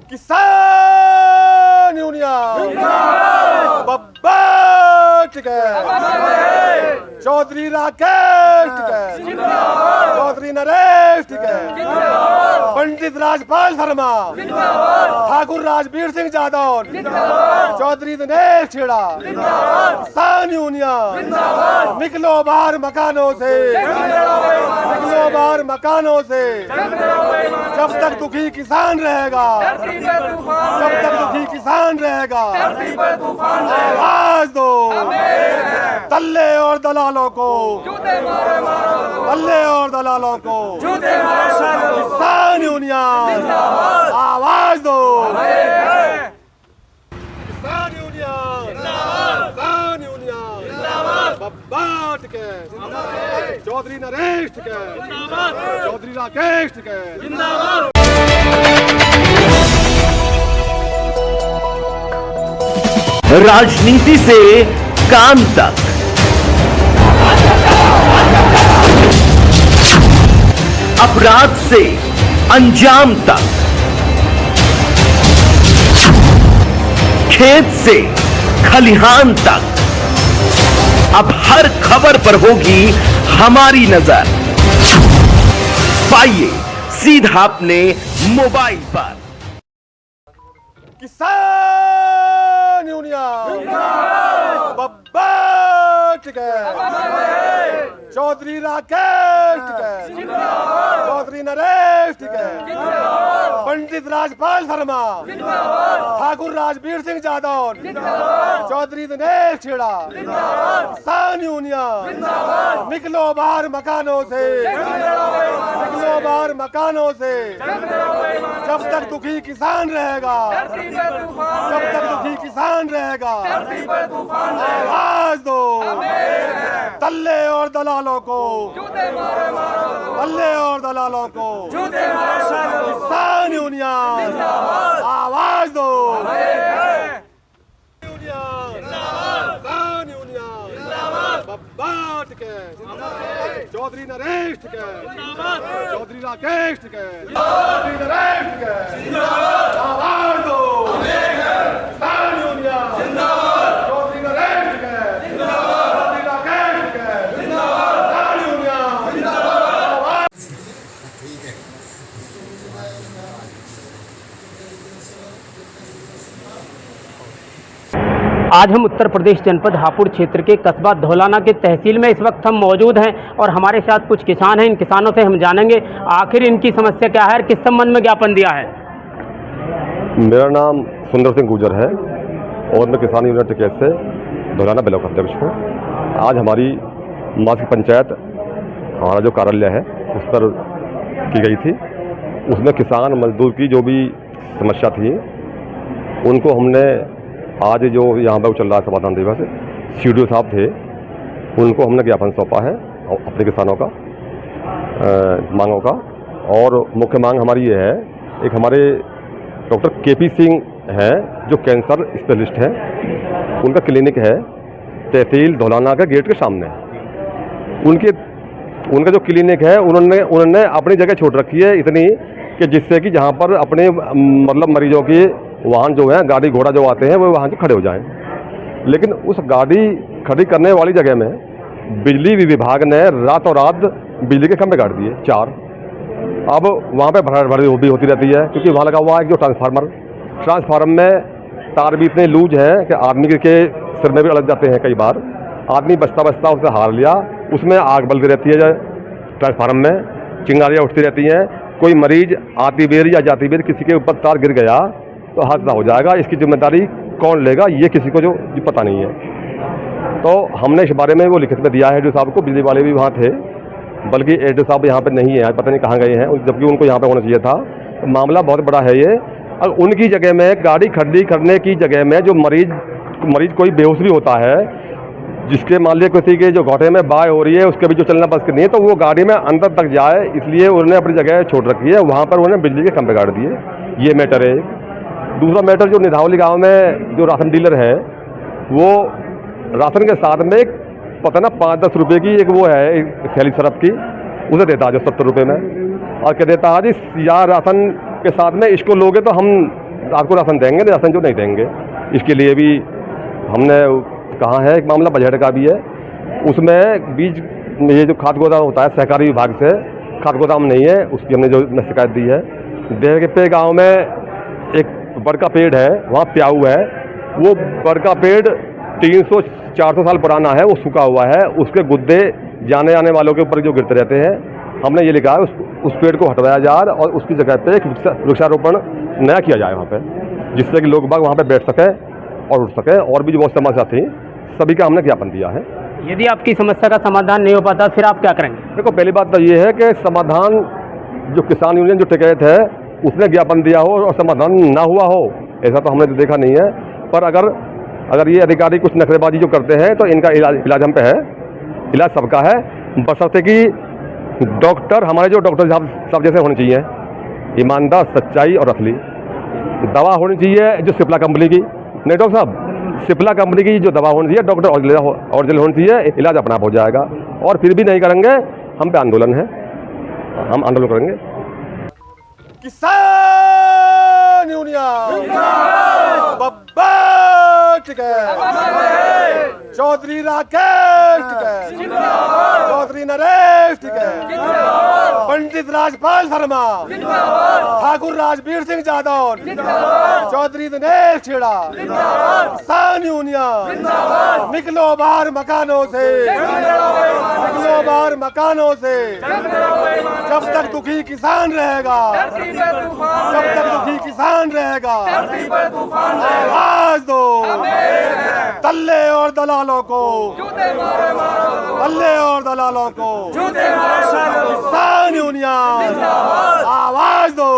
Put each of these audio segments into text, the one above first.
किसान यूनियन बब्बा टिकैत, चौधरी राकेश टिकैत, चौधरी नरेश टिकैत, पंडित राजपाल शर्मा, ठाकुर राजवीर सिंह यादव, चौधरी दिनेश छेड़ा, किसान यूनियन निकलो बाहर मकानों से, निकलो बाहर मकानों से। जब तक दुखी किसान रहेगा, जब तक दुखी किसान रहेगा, आवाज दो दल्ले और दलालों को, दल्ले और दलालों को। किसान यूनियन आवाज दो, किसान यूनियन, किसान यूनियन बब्बा टिकैत, चौधरी नरेश टिकैत, चौधरी राकेश टिकैत। राजनीति से काम तक, अपराध से अंजाम तक, खेत से खलिहान तक, अब हर खबर पर होगी हमारी नजर। पाइए सीधा अपने मोबाइल पर। किसान यूनियन बब्बा टिकैत, चौधरी राकेश टिकैत, चौधरी नरेश टिकैत, पंडित राजपाल शर्मा, ठाकुर राजवीर सिंह यादव, चौधरी दिनेश छेड़ा, किसान यूनियन निकलो बाहर मकानों से, निकलो बाहर मकानों से। जब तक दुखी किसान रहेगा, जब तक दुखी किसान रहेगा, आवाज दो दल्ले और दलालों को, दल्ले और दलालों को। किसान यूनियन आवाज दो, किसान यूनियन बब्बा टिकैत, चौधरी नरेश टिकैत, चौधरी राकेश टिकैत, चौधरी नरेश टिकैत। आवाज दो किसान यूनियन, चौधरी नरेश टिकैत, चौधरी राकेश टिकैत, किसान यूनियन। आज हम उत्तर प्रदेश जनपद हापुड़ क्षेत्र के कस्बा धौलाना के तहसील में इस वक्त हम मौजूद हैं और हमारे साथ कुछ किसान हैं। इन किसानों से हम जानेंगे आखिर इनकी समस्या क्या है और किस संबंध में ज्ञापन दिया है। मेरा नाम सुंदर सिंह गुजर है और मैं किसान यूनियन टिकैत से धौलाना ब्लॉक अध्यक्ष हूँ। आज हमारी मासिक पंचायत हमारा जो कार्यालय है उस पर की गई थी। उसमें किसान मजदूर की जो भी समस्या थी उनको हमने आज जो यहाँ पर चल रहा है समाधान दिवस, CDO साहब थे, उनको हमने ज्ञापन सौंपा है अपने किसानों का मांगों का। और मुख्य मांग हमारी ये है, एक हमारे डॉक्टर KP सिंह हैं जो कैंसर स्पेशलिस्ट हैं, उनका क्लिनिक है तहसील धौलाना के गेट के सामने। उनका जो क्लिनिक है उन्होंने अपनी जगह छोड़ रखी है इतनी कि जिससे कि जहाँ पर अपने मतलब मरीजों की वाहन जो है गाड़ी घोड़ा जो आते हैं वो वहाँ के खड़े हो जाएं। लेकिन उस गाड़ी खड़ी करने वाली जगह में बिजली विभाग ने रातों रात बिजली के खंभे गाड़ दिए 4। अब वहाँ पे भड़ी भी होती रहती है क्योंकि वहाँ लगा हुआ है जो ट्रांसफार्मर में तार भी इतने लूज हैं कि आदमी के सिर में भी अड़क जाते हैं। कई बार आदमी बचता उसे हार लिया, उसमें आग बलती रहती है ट्रांसफार्मर में, चिंगारियाँ उठती रहती हैं। कोई मरीज आती बेर या जाती बेर किसी के ऊपर तार गिर गया तो हादसा हो जाएगा। इसकी जिम्मेदारी कौन लेगा, ये किसी को जो पता नहीं है। तो हमने इस बारे में वो लिखित में दिया है जो साहब को। बिजली वाले भी वहाँ थे, बल्कि एडो साहब यहाँ पे नहीं है, आज पता नहीं कहाँ गए हैं, जबकि उनको यहाँ पे होना चाहिए था। तो मामला बहुत बड़ा है ये। और उनकी जगह में गाड़ी खड़ी करने की जगह में जो मरीज कोई बेहोश भी होता है, जिसके मान लिया किसी के जो घोटे में बाय हो रही है, उसके भी जो चलना बस नहीं है, तो वो गाड़ी में अंदर तक जाए, इसलिए उन्होंने अपनी जगह छोड़ रखी है। वहाँ पर उन्होंने बिजली के खंभे गाड़ दिए। ये मैटर है। दूसरा मैटर, जो निधावली गांव में जो राशन डीलर है वो राशन के साथ में एक पता ना 5-10 रुपये की एक वो है एक थैली सरफ की, उसे देता है जो 70 रुपये में, और क्या देता है जी, या राशन के साथ में इसको लोगे तो हम रात को राशन देंगे, राशन जो नहीं देंगे। इसके लिए भी हमने कहा है, एक मामला बजट का भी है, उसमें बीज ये जो खाद गोदाम होता है सहकारी विभाग से, खाद गोदाम नहीं है, उसकी हमने जो शिकायत दी है। देहरके गाँव में एक बड़ का पेड़ है, वहाँ प्याऊ है, वो बड़ का पेड़ 300-400 साल पुराना है, वो सूखा हुआ है, उसके गुद्दे जाने आने वालों के ऊपर जो गिरते रहते हैं। हमने ये लिखा है उस पेड़ को हटवाया जाए और उसकी जगह पे एक वृक्षारोपण नया किया जाए वहाँ पे, जिससे कि लोग बाग वहाँ पे बैठ सके और उठ सके। और भी जो बहुत समस्या थी सभी का हमने ज्ञापन दिया है। यदि आपकी समस्या का समाधान नहीं हो पाता फिर आप क्या करेंगे? देखो, पहली बात तो ये है कि समाधान जो किसान यूनियन जो टिकैत है उसने ज्ञापन दिया हो और समाधान ना हुआ हो, ऐसा तो हमने तो देखा नहीं है। पर अगर ये अधिकारी कुछ नखरेबाजी जो करते हैं तो इनका इलाज हम पे है, इलाज सबका है, बशर्ते कि डॉक्टर हमारे जो डॉक्टर सब जैसे होने चाहिए, ईमानदार, सच्चाई और असली। दवा होनी चाहिए जो सिप्ला कंपनी की, नहीं डॉक्टर साहब, सिप्ला कंपनी की जो दवा होनी चाहिए, डॉक्टर ओरिजिनल होनी चाहिए, इलाज अपना आप हो जाएगा। और फिर भी नहीं करेंगे, हम पे आंदोलन है, हम आंदोलन करेंगे। किसान यूनियन बब्बा टिकैत, चौधरी राकेश टिकैत, चौधरी नरेश टिकैत, पंडित राजपाल शर्मा, ठाकुर राजवीर सिंह जादव, चौधरी दिनेश खेड़ा, किसान यूनियन निकलो बाहर मकानों से, निकलो बाहर मकानों से। जब तक दुखी किसान रहेगा, जब तक दुखी किसान रहेगा, आवाज दो तल्ले और दलालों को, तल्ले और दलालों को। किसान यूनियन आवाज दो।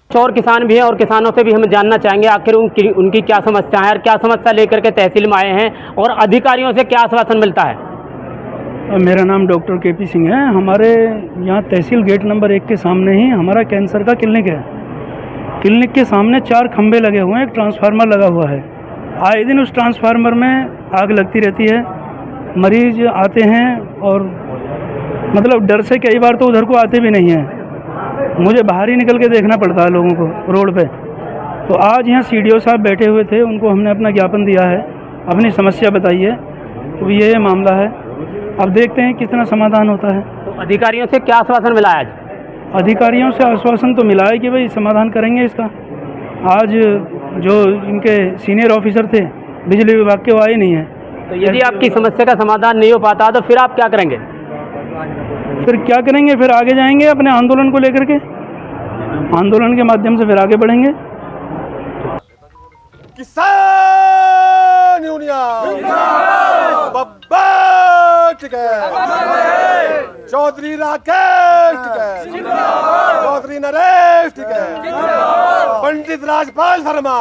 और किसान भी हैं और किसानों से भी हम जानना चाहेंगे आखिर उनकी क्या समस्या है और क्या समस्या लेकर के तहसील में आए हैं और अधिकारियों से क्या आश्वासन मिलता है। मेरा नाम डॉक्टर केपी सिंह है। हमारे यहाँ तहसील गेट नंबर 1 के सामने ही हमारा कैंसर का क्लिनिक है। क्लिनिक के सामने 4 खंभे लगे हुए हैं, एक ट्रांसफार्मर लगा हुआ है। आए दिन उस ट्रांसफार्मर में आग लगती रहती है, मरीज आते हैं और मतलब डर से कई बार तो उधर को आते भी नहीं हैं। मुझे बाहर ही निकल के देखना पड़ता है लोगों को रोड पे। तो आज यहाँ सीडीओ साहब बैठे हुए थे, उनको हमने अपना ज्ञापन दिया है, अपनी समस्या बताई है, तो ये मामला है। अब देखते हैं कितना समाधान होता है। तो अधिकारियों से क्या आश्वासन मिला है आज? अधिकारियों से आश्वासन तो मिला है कि भाई समाधान करेंगे इसका। आज जो इनके सीनियर ऑफिसर थे बिजली विभाग के, वो आए नहीं हैं। तो यदि आपकी समस्या का समाधान नहीं हो पाता तो फिर आप क्या करेंगे? फिर क्या करेंगे, फिर आगे जाएंगे अपने आंदोलन को लेकर के, आंदोलन के माध्यम से फिर आगे बढ़ेंगे। किसान यूनियन बब्बा टिकैत, चौधरी राकेश टिकैत, चौधरी नरेश टिकैत, पंडित राजपाल शर्मा,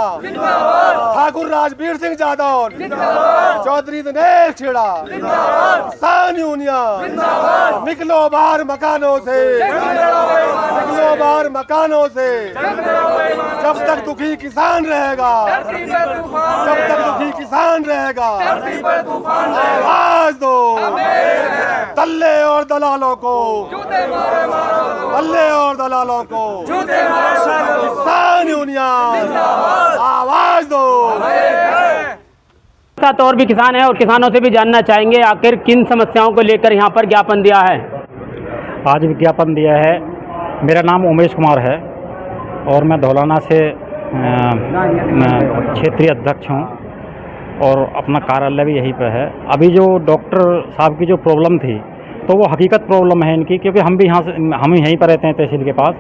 ठाकुर राजवीर सिंह जादव, चौधरी दिनेश खेड़ा, किसान यूनियन निकलो बाहर मकानों से, निकलो बाहर मकानों से। जब तक दुखी किसान रहेगा, जब तक दुखी किसान रहेगा, आवाज दो तल्ले और दलालों को, तल्ले और दलालों को। किसान यूनियन आवाज दो। साथ और भी किसान हैं और किसानों से भी जानना चाहेंगे आखिर किन समस्याओं को लेकर यहाँ पर ज्ञापन दिया है। आज विज्ञापन दिया है। मेरा नाम उमेश कुमार है और मैं धौलाना से क्षेत्रीय अध्यक्ष हूँ और अपना कार्यालय भी यहीं पर है। अभी जो डॉक्टर साहब की जो प्रॉब्लम थी तो वो हकीकत प्रॉब्लम है इनकी, क्योंकि हम भी यहाँ से हम यहीं पर रहते हैं तहसील के पास,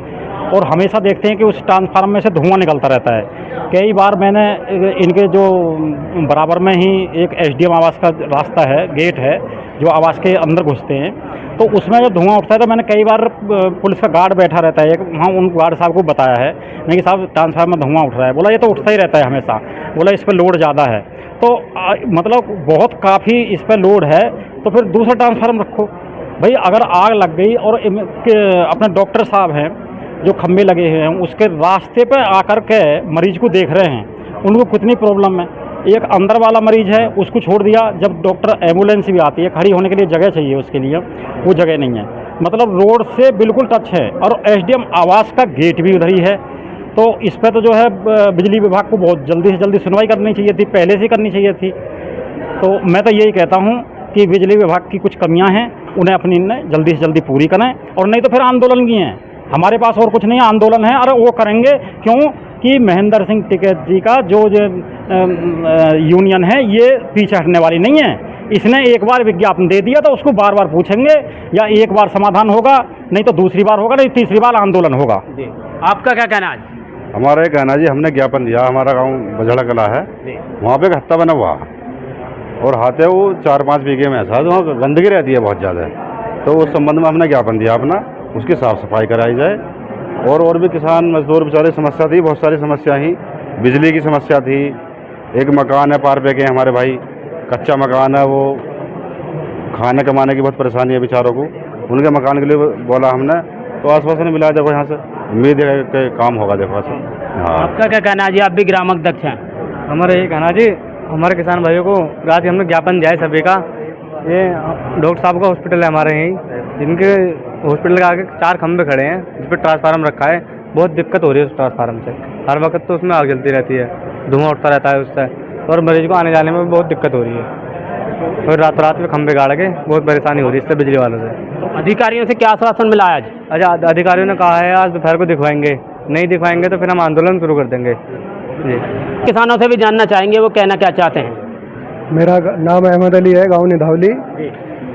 और हमेशा देखते हैं कि उस ट्रांसफार्मर में से धुआं निकलता रहता है। कई बार मैंने इनके जो बराबर में ही एक एसडीएम आवास का रास्ता है, गेट है जो आवास के अंदर घुसते हैं, तो उसमें जो धुआं उठता है तो मैंने कई बार पुलिस का गार्ड बैठा रहता है, वहाँ उन गार्ड साहब को बताया है मैं कि साहब ट्रांसफार्मर में धुआं उठ रहा है। बोला ये तो उठता ही रहता है हमेशा, बोला इस पर लोड ज़्यादा है। तो मतलब बहुत काफ़ी इस पर लोड है तो फिर दूसरा ट्रांसफार्मर रखो भाई। अगर आग लग गई और अपने डॉक्टर साहब हैं जो खंभे लगे हुए हैं उसके रास्ते पे आकर के मरीज को देख रहे हैं, उनको कितनी प्रॉब्लम है। एक अंदर वाला मरीज है उसको छोड़ दिया, जब डॉक्टर एम्बुलेंस भी आती है खड़ी होने के लिए जगह चाहिए उसके लिए, वो जगह नहीं है। मतलब रोड से बिल्कुल टच है और एसडीएम आवास का गेट भी उधर ही है तो इस पर तो जो है बिजली विभाग को बहुत जल्दी से जल्दी सुनवाई करनी चाहिए थी, पहले से करनी चाहिए थी। तो मैं तो यही कहता हूँ कि बिजली विभाग की कुछ कमियां हैं, उन्हें अपनी जल्दी से जल्दी पूरी करें, और नहीं तो फिर आंदोलन की हैं। हमारे पास और कुछ नहीं है, आंदोलन है, अरे वो करेंगे क्यों कि महेंद्र सिंह टिकैत जी का जो यूनियन है ये पीछे हटने वाली नहीं है। इसने एक बार विज्ञापन दे दिया तो उसको बार बार पूछेंगे, या एक बार समाधान होगा, नहीं तो दूसरी बार होगा, नहीं तीसरी बार आंदोलन होगा। आपका क्या कहना है? हमारा ये कहना जी, हमने ज्ञापन दिया, हमारा गांव बजड़ा कला है, वहाँ पे एक हत्ता बना हुआ और हाथ है वो 4-5 बीघे में ऐसा, वहाँ गंदगी रहती है बहुत ज़्यादा, तो उस संबंध में हमने ज्ञापन दिया अपना, उसकी साफ़ सफाई कराई जाए। और भी किसान मजदूर बेचारे समस्या थी, बहुत सारी समस्या ही, बिजली की समस्या थी, एक मकान है पार पे के हमारे भाई, कच्चा मकान है, वो खाने कमाने की बहुत परेशानी है बेचारों को, उनके मकान के लिए बोला हमने, तो आश्वासन मिला। देखो यहाँ से उम्मीद है कि काम होगा। देखो हाँ, आपका क्या कहना है जी? आप भी ग्राम अध्यक्ष हैं। हमारा ये कहना जी, हमारे किसान भाइयों को रात हमने ज्ञापन दिया है सभी का। ये डॉक्टर साहब का हॉस्पिटल है हमारे यहीं, जिनके हॉस्पिटल के आगे 4 खंभे खड़े हैं, जिस पर ट्रांसफार्मर रखा है। बहुत दिक्कत हो रही है उस ट्रांसफार्मर से, हर वक्त तो उसमें आग जलती रहती है, धुआं उठता रहता है उससे, और मरीज को आने जाने में बहुत दिक्कत हो रही है। और रात में खंभे गाड़ के बहुत परेशानी हो रही है इससे बिजली वालों से। तो अधिकारियों से क्या आश्वासन मिला आज? अच्छा, अधिकारियों ने कहा है आज दोपहर को दिखवाएंगे, नहीं दिखवाएंगे तो फिर हम आंदोलन शुरू कर देंगे जी। किसानों से भी जानना चाहेंगे वो कहना क्या चाहते हैं। मेरा नाम अहमद अली है, गांव निधौली।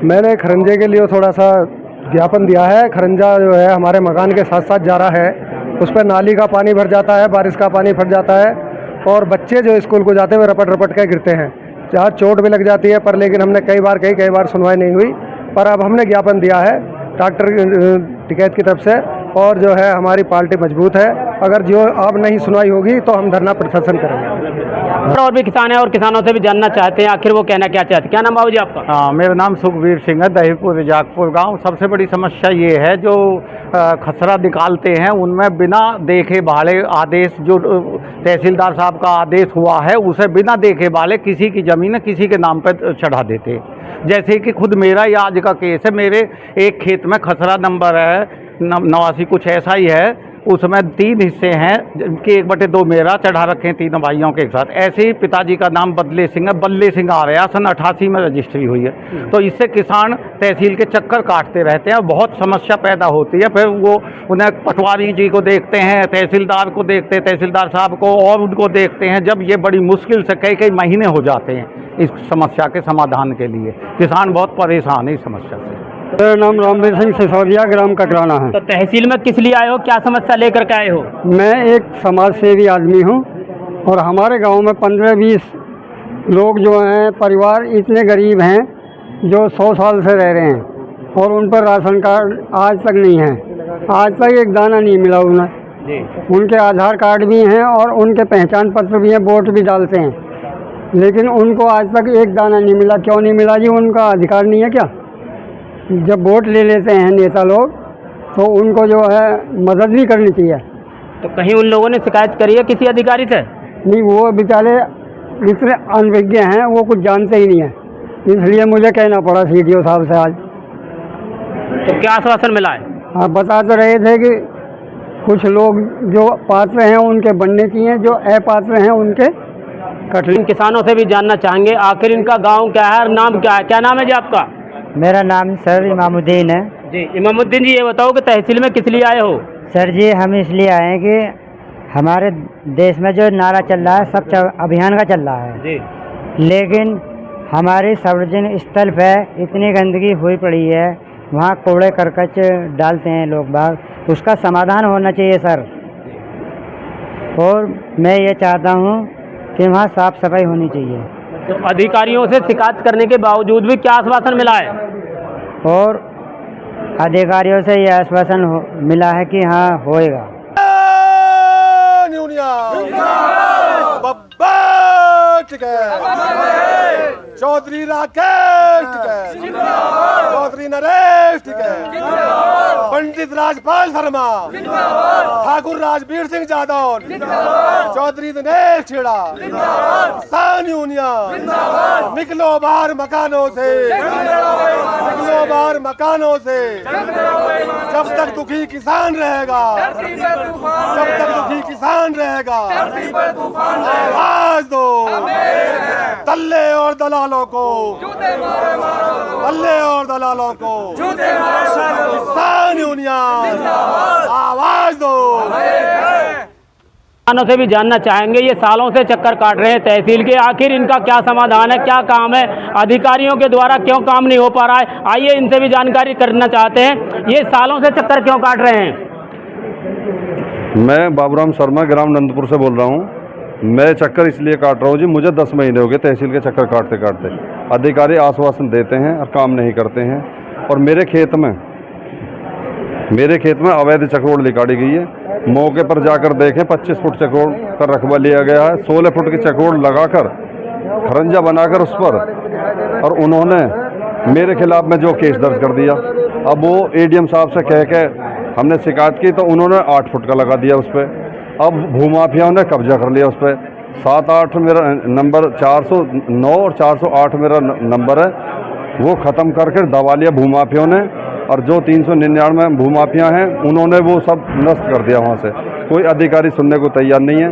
मैंने खरंजे के लिए थोड़ा सा ज्ञापन दिया है। खरंजा जो है हमारे मकान के साथ साथ जा रहा है, उस पर नाली का पानी भर जाता है, बारिश का पानी फट जाता है, और बच्चे जो स्कूल को जाते हुए रपट रपट के गिरते हैं, जहाँ चोट भी लग जाती है। पर लेकिन हमने कई बार सुनवाई नहीं हुई, पर अब हमने ज्ञापन दिया है डॉक्टर टिकैत की तरफ से, और जो है हमारी पार्टी मजबूत है। अगर जो अब नहीं सुनवाई होगी तो हम धरना प्रदर्शन करेंगे। और भी किसान हैं और किसानों से भी जानना चाहते हैं आखिर वो कहना क्या चाहते हैं। क्या नाम बाबू जी आपका? हाँ, मेरा नाम सुखबीर सिंह है, दहीपुर रिजाकपुर गांव। सबसे बड़ी समस्या ये है जो खसरा निकालते हैं उनमें बिना देखे भाड़े आदेश, जो तहसीलदार साहब का आदेश हुआ है उसे बिना देखे भाड़े किसी की ज़मीन किसी के नाम पर चढ़ा देते। जैसे कि खुद मेरा ही आज का केस है, मेरे एक खेत में खसरा नंबर है 89 कुछ ऐसा ही है, उसमें 3 हिस्से हैं कि 1/2 मेरा चढ़ा रखे हैं 3 भाइयों के एक साथ। ऐसे ही पिताजी का नाम बदले सिंह है, बल्ले सिंह आ रहा है, सन 88 में रजिस्ट्री हुई है। तो इससे किसान तहसील के चक्कर काटते रहते हैं, बहुत समस्या पैदा होती है। फिर वो उन्हें पटवारी जी को देखते हैं, तहसीलदार को देखते हैं, तहसीलदार साहब को, और उनको देखते हैं, जब ये बड़ी मुश्किल से कई महीने हो जाते हैं इस समस्या के समाधान के लिए। किसान बहुत परेशान है इस समस्या से। मेरा नाम रामवीर सिंह सिसोदिया, ग्राम कटराना है। तो तहसील में किस लिए आए हो, क्या समस्या लेकर के आए हो? मैं एक समाज सेवी आदमी हूँ, और हमारे गांव में 15-20 लोग जो हैं, परिवार इतने गरीब हैं जो 100 साल से रह रहे हैं, और उन पर राशन कार्ड आज तक नहीं है। आज तक एक दाना नहीं मिला उन्हें। उनके आधार कार्ड भी हैं और उनके पहचान पत्र भी हैं, वोट भी डालते हैं, लेकिन उनको आज तक एक दाना नहीं मिला। क्यों नहीं मिला जी? उनका अधिकार नहीं है क्या? जब वोट ले लेते हैं नेता लोग तो उनको जो है मदद भी करनी चाहिए। तो कहीं उन लोगों ने शिकायत करी है किसी अधिकारी से? नहीं, वो बेचारे इतने अनभिज्ञ हैं, वो कुछ जानते ही नहीं है, इसलिए मुझे कहना पड़ा CDO साहब से आज। तो क्या आश्वासन मिला है? आप बता तो रहे थे कि कुछ लोग जो पात्र हैं उनके बनने चाहिए, जो अपात्र हैं उनके कट। इन किसानों से भी जानना चाहेंगे आखिर इनका गाँव क्या है, नाम क्या है। क्या नाम है जी आपका? मेरा नाम सर इमामुद्दीन है। जी इमामुद्दीन जी, ये बताओ कि तहसील में किस लिए आए हो? सर जी, हम इसलिए आए हैं कि हमारे देश में जो नारा चल रहा है स्वच्छ अभियान का चल रहा है जी, लेकिन हमारे सार्वजनिक स्थल पर इतनी गंदगी हुई पड़ी है, वहाँ कूड़े करकट डालते हैं लोग बाग, उसका समाधान होना चाहिए सर। और मैं ये चाहता हूँ कि वहाँ साफ़ सफाई होनी चाहिए। तो अधिकारियों से शिकायत करने के बावजूद भी क्या आश्वासन मिला है? और अधिकारियों से यह आश्वासन मिला है कि हाँ होएगा। यूनियन चौधरी राकेश टिकैत, चौधरी नरेश टिकैत, पंडित राजपाल शर्मा, ठाकुर राजवीर सिंह जादौन, चौधरी दिनेश छेड़ा, किसान यूनियन, निकलो बाहर मकानों से, निकलो बाहर मकानों से, जब तक दुखी किसान रहेगा, जब तक दुखी किसान रहेगा, आवाज दो दल्ले और दलालों को, दल्ले और दलालों को, किसान यूनियन आवाज दो। किसानों से भी जानना चाहेंगे, ये सालों से चक्कर काट रहे हैं तहसील के, आखिर इनका क्या समाधान है, क्या काम है, अधिकारियों के द्वारा क्यों काम नहीं हो पा रहा है। आइए इनसे भी जानकारी करना चाहते हैं, ये सालों से चक्कर क्यों काट रहे हैं। मैं बाबूराम शर्मा ग्राम नंदपुर से बोल रहा हूँ। मैं चक्कर इसलिए काट रहा हूँ जी, मुझे 10 महीने हो गए तहसील के चक्कर काटते काटते। अधिकारी आश्वासन देते हैं और काम नहीं करते हैं। और मेरे खेत में अवैध चक्रोड़ निकाली गई है। मौके पर जाकर देखें 25 फुट चक्रोड़ का रकबा लिया गया है, 16 फुट की चक्रोड़ लगाकर खरंजा बनाकर उस पर, और उन्होंने मेरे खिलाफ में जो केस दर्ज कर दिया। अब वो एडीएम साहब से कह के हमने शिकायत की तो उन्होंने 8 फुट का लगा दिया उस पर। अब भूमाफियाओं ने कब्जा कर लिया उस पर। 7-8 मेरा नंबर 409 और 408 मेरा नंबर है, वो ख़त्म करके दबा लिया भूमाफियों ने। और जो 399 भूमाफिया हैं उन्होंने वो सब नष्ट कर दिया वहाँ से। कोई अधिकारी सुनने को तैयार नहीं है।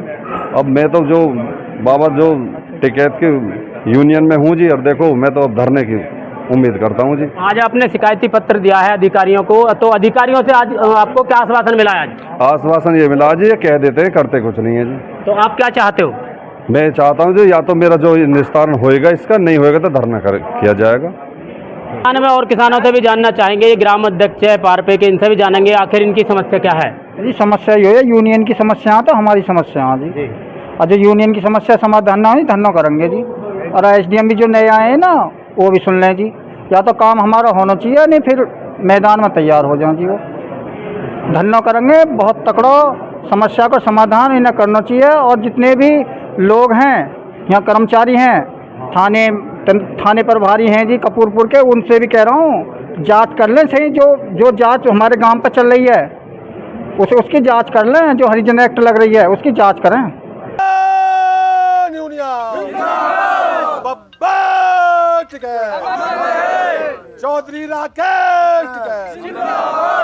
अब मैं तो जो बाबा जो टिकैत के यूनियन में हूँ जी, और देखो मैं तो अब धरने की उम्मीद करता हूँ जी। आज आपने शिकायती पत्र दिया है अधिकारियों को, तो अधिकारियों से आज आपको क्या आश्वासन मिला है। आज आश्वासन ये मिला जी, ये कह देते हैं, करते कुछ नहीं है जी। तो आप क्या चाहते हो। मैं चाहता हूँ जी, या तो मेरा जो निस्तारण होएगा इसका, नहीं होएगा तो धरना किया जाएगा। में और किसानों से भी जानना चाहेंगे, ये ग्राम अध्यक्ष है पारपे के, इनसे भी जानेंगे आखिर इनकी समस्या क्या है। जी समस्या ये है, यूनियन की समस्या तो हमारी समस्या जी। और जो यूनियन की समस्या समाधान ना हो धरना करेंगे जी। और एसडीएम भी जो नए आए हैं ना वो भी सुन लें जी। या तो काम हमारा होना चाहिए, नहीं फिर मैदान में तैयार हो जाए जी। वो धरना करेंगे, बहुत तकड़ो समस्या का समाधान इन्हें करना चाहिए। और जितने भी लोग हैं यहाँ कर्मचारी हैं, थाने प्रभारी हैं जी कपूरपुर के, उनसे भी कह रहा हूँ जांच कर लें सही। जो जांच हमारे गांव पर चल रही है उसकी जांच कर लें। जो हरिजन एक्ट लग रही है उसकी जांच करें। चौधरी राकेश टिकैत,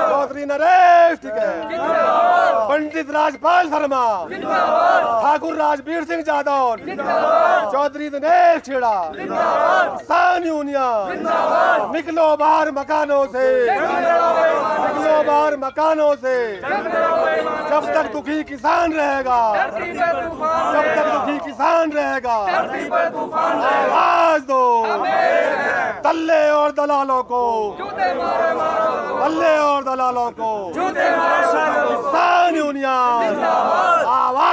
चौधरी नरेश टिकैत, पंडित राजपाल शर्मा, ठाकुर राजवीर सिंह जादौन, चौधरी दिनेश छेड़ा, किसान यूनियन, निकलो बाहर मकानों से, निकलो बाहर मकानों से, जब तक दुखी किसान रहेगा, जब तक दुखी किसान रहेगा, आवाज दो दल्ले और दलालों को, दल्ले और दलालों को, किसान यूनियन आवाज